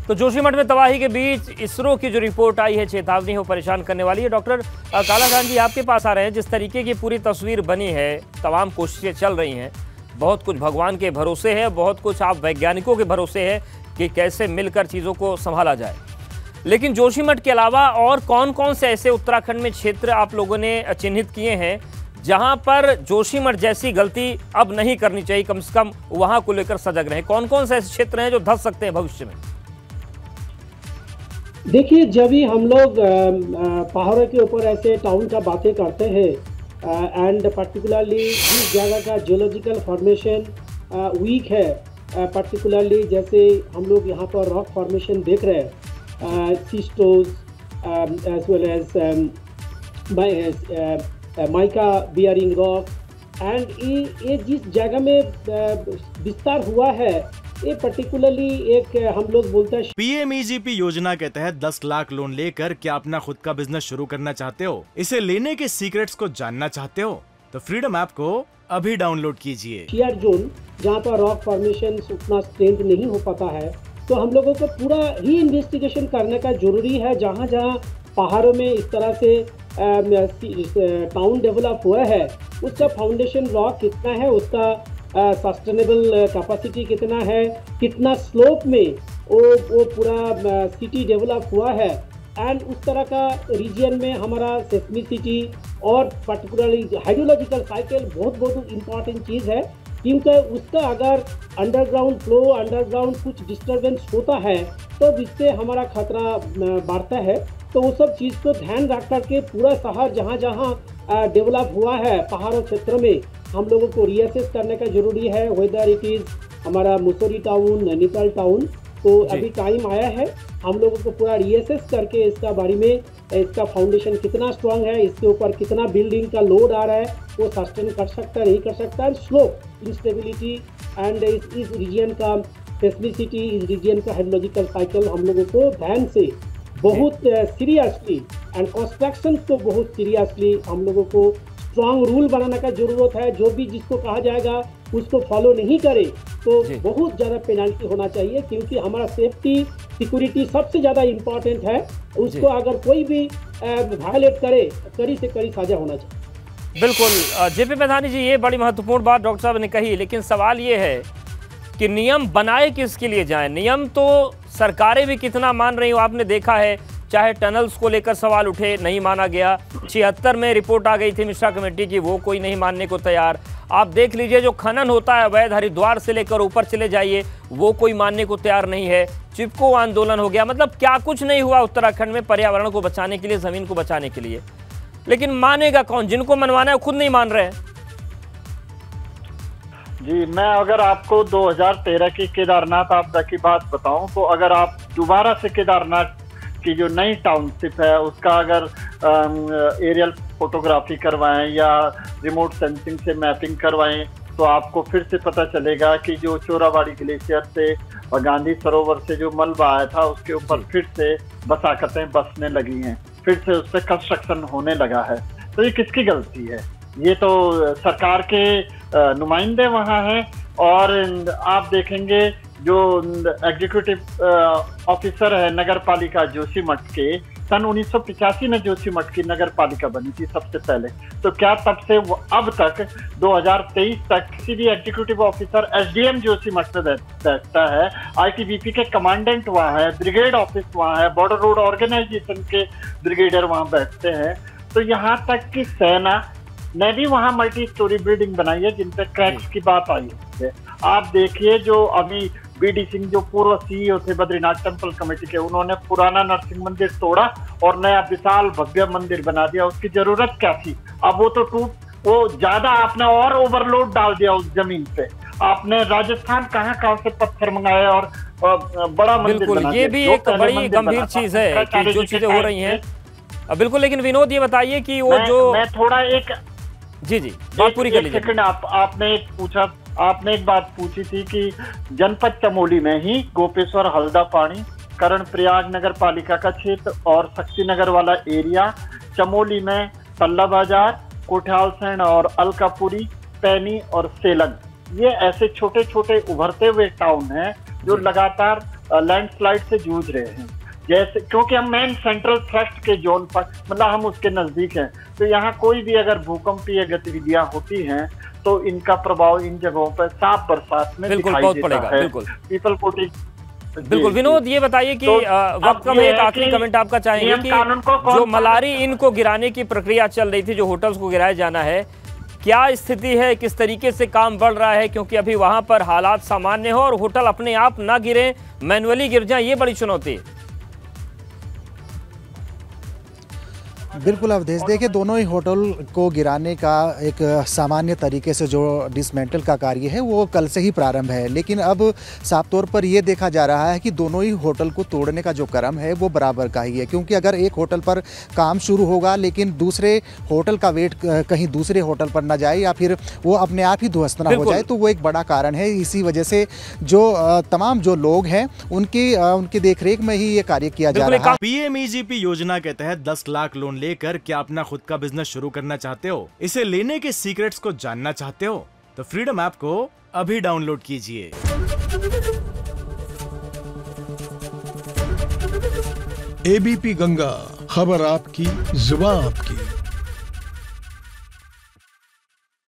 तो जोशीमठ में तबाही के बीच इसरो की जो रिपोर्ट आई है चेतावनी है वो परेशान करने वाली है। डॉक्टर कालाकांत जी आपके पास आ रहे हैं। जिस तरीके की पूरी तस्वीर बनी है, तमाम कोशिशें चल रही हैं, बहुत कुछ भगवान के भरोसे है, बहुत कुछ आप वैज्ञानिकों के भरोसे है कि कैसे मिलकर चीज़ों को संभाला जाए। लेकिन जोशीमठ के अलावा और कौन कौन से ऐसे उत्तराखंड में क्षेत्र आप लोगों ने चिन्हित किए हैं जहां पर जोशीमठ जैसी गलती अब नहीं करनी चाहिए, कम से कम वहां को लेकर सजग रहें? कौन कौन से ऐसे क्षेत्र हैं जो धंस सकते हैं भविष्य में? देखिए, जब भी हम लोग पहाड़ों के ऊपर ऐसे टाउन का बातें करते हैं एंड पर्टिकुलरली जिस जगह का जियोलॉजिकल फॉर्मेशन वीक है, पर्टिकुलरली जैसे हम लोग यहाँ पर रॉक फॉर्मेशन देख रहे हैं, schistose as well as mica bearing rock, and ये जिस जगह में विस्तार हुआ है, ये पर्टिकुलरली एक हम लोग बोलते हैं PMEGP योजना के तहत 10 लाख लोन लेकर क्या अपना खुद का बिजनेस शुरू करना चाहते हो? इसे लेने के सीक्रेट्स को जानना चाहते हो? तो फ्रीडम ऐप को अभी डाउनलोड कीजिए। शेयर जोन जहाँ पर रॉक फॉर्मेशन उतना स्ट्रेंथ नहीं हो पाता है, तो हम लोगों को पूरा री इन्वेस्टिगेशन करने का जरूरी है। जहाँ जहाँ पहाड़ों में इस तरह से टाउन डेवलप हुआ है, उसका फाउंडेशन रॉक कितना है, उसका सस्टेनेबल कैपेसिटी कितना है, कितना स्लोप में वो पूरा सिटी डेवलप हुआ है, एंड उस तरह का रीजन में हमारा सेस्मिसिटी और पर्टिकुलरली हाइड्रोलॉजिकल साइकिल बहुत इम्पॉर्टेंट चीज़ है। क्योंकि उसका अगर अंडरग्राउंड फ्लो, अंडरग्राउंड कुछ डिस्टर्बेंस होता है तो इससे हमारा खतरा बढ़ता है। तो वो सब चीज़ को ध्यान रख करके पूरा शहर जहाँ जहाँ डेवलप हुआ है पहाड़ों क्षेत्र में, हम लोगों को रीअसेस करने का जरूरी है। वेदर इट इज़ हमारा मुसौरी टाउन, नैनीताल टाउन, तो अभी टाइम आया है हम लोगों को पूरा रीअसेस करके इसका बारे में, इसका फाउंडेशन कितना स्ट्रांग है, इसके ऊपर कितना बिल्डिंग का लोड आ रहा है, वो सस्टेन कर सकता है नहीं कर सकता है, स्लोप इंस्टेबिलिटी एंड इस रीजन का सेस्मिसिटी, इस रीजन का हाइड्रोलॉजिकल साइकिल हम लोगों को ध्यान से बहुत सीरियसली एंड कंस्ट्रक्शन को बहुत सीरियसली हम लोगों को स्ट्रांग रूल बनाने का जरूरत है। जो भी जिसको कहा जाएगा उसको फॉलो नहीं करे तो बहुत ज़्यादा पेनल्टी होना चाहिए, क्योंकि हमारा सेफ्टी सिक्योरिटी सबसे ज़्यादा इम्पोर्टेंट है। उसको अगर कोई भी वायलेट करे, कड़ी से कड़ी सजा होना चाहिए। बिल्कुल जेपी मैदानी जी, ये बड़ी महत्वपूर्ण बात डॉक्टर साहब ने कही, लेकिन सवाल ये है कि नियम बनाए किसके लिए जाएं? नियम तो सरकारें भी कितना मान रही हो, आपने देखा है, चाहे टनल्स को लेकर सवाल उठे, नहीं माना गया। 76 में रिपोर्ट आ गई थी मिश्रा कमेटी की, वो कोई नहीं मानने को तैयार। आप देख लीजिए जो खनन होता है अवैध, हरिद्वार से लेकर ऊपर चले जाइए, वो कोई मानने को तैयार नहीं है। चिपको आंदोलन हो गया, मतलब क्या कुछ नहीं हुआ उत्तराखंड में पर्यावरण को बचाने के लिए, जमीन को बचाने के लिए। लेकिन मानेगा कौन? जिनको मनवाना है खुद नहीं मान रहे हैं। जी, मैं अगर आपको 2013 की केदारनाथ आपदा की बात बताऊं, तो अगर आप दोबारा से केदारनाथ की जो नई टाउनशिप है उसका अगर एरियल फोटोग्राफी करवाएं या रिमोट सेंसिंग से मैपिंग करवाएं, तो आपको फिर से पता चलेगा कि जो चोराबाड़ी ग्लेशियर से और गांधी सरोवर से जो मलबा आया था उसके ऊपर फिर से बसाकतें बसने लगी हैं, फिर से उस पर कंस्ट्रक्शन होने लगा है। तो ये किसकी गलती है? ये तो सरकार के नुमाइंदे वहाँ हैं। और आप देखेंगे जो एग्जीक्यूटिव ऑफिसर है नगर पालिका जोशीमठ के, सन 1985 में जोशीमठ की नगर पालिका बनी थी सबसे पहले। तो क्या तब से अब तक 2023 तक किसी भी एग्जीक्यूटिव ऑफिसर SDM जोशीमठ में बैठता है? ITBP के कमांडेंट वहाँ है, ब्रिगेड ऑफिस वहाँ है, बॉर्डर रोड ऑर्गेनाइजेशन के ब्रिगेडियर वहाँ बैठते हैं। तो यहाँ तक कि सेना ने भी वहाँ मल्टी स्टोरी बिल्डिंग बनाई है जिन पे क्रैक्स की बात आई है। आप देखिए जो अभी BD सिंह जो पूर्व CEO थे बद्रीनाथ टेम्पल कमेटी के, उन्होंने पुराना नरसिंह मंदिर तोड़ा और नया विशाल भव्य मंदिर बना दिया। उसकी जरूरत क्या थी? अब वो तो वो ज्यादा आपने और ओवरलोड डाल दिया उस जमीन पे। आपने राजस्थान कहाँ से पत्थर मंगाए और बड़ा मंदिर बना दिया। ये भी एक बड़ी गंभीर चीज है कि जो चीजें हो रही हैं। बिल्कुल, लेकिन विनोद ये बताइए कि वो जो मैं थोड़ा एक जी बात पूरी कर लीजिए। सेकंड, आपने एक बात पूछी थी कि जनपद चमोली में ही गोपेश्वर, हल्दा पानी, कर्णप्रयाग नगर पालिका का क्षेत्र और शक्ति नगर वाला एरिया, चमोली में तल्ला बाजार, कोठियालसैंण और अलकापुरी, पैनी और सेलंग, ये ऐसे छोटे छोटे उभरते हुए टाउन हैं जो लगातार लैंडस्लाइड से जूझ रहे हैं। जैसे क्योंकि हम मेन सेंट्रल थ्रस्ट के जोन पर, मतलब हम उसके नजदीक हैं, तो यहाँ कोई भी अगर भूकंपीय गतिविधियां होती हैं तो इनका प्रभाव इन जगहों पर साफ बरसात में दिखाई देता है। पीपल कोटी। बिल्कुल विनोद, ये बताइए कि वक्त कम है, एक आखिरी कमेंट आपका चाहेंगे कि जो मलारी इनको गिराने की प्रक्रिया चल रही थी, जो होटल्स को गिराया जाना है, क्या स्थिति है, किस तरीके से काम बढ़ रहा है? क्योंकि अभी वहां पर हालात सामान्य हो और होटल अपने आप ना गिरे, मैनुअली गिर जाए, ये बड़ी चुनौती है। बिल्कुल अवधेश, देखिए दोनों ही होटल को गिराने का एक सामान्य तरीके से जो डिसमेंटल का कार्य है वो कल से ही प्रारंभ है, लेकिन अब साफ तौर पर ये देखा जा रहा है कि दोनों ही होटल को तोड़ने का जो क्रम है वो बराबर का ही है। क्योंकि अगर एक होटल पर काम शुरू होगा लेकिन दूसरे होटल का वेट कहीं दूसरे होटल पर ना जाए या फिर वो अपने आप ही ध्वस्त ना हो जाए, तो वो एक बड़ा कारण है। इसी वजह से जो तमाम जो लोग हैं उनकी देखरेख में ही ये कार्य किया जा रहा है। पीएमईजीपी योजना के तहत 10 लाख लोन लेकर क्या अपना खुद का बिजनेस शुरू करना चाहते हो? इसे लेने के सीक्रेट्स को जानना चाहते हो? तो फ्रीडम ऐप को अभी डाउनलोड कीजिए। एबीपी गंगा, खबर आपकी, जुबान आपकी।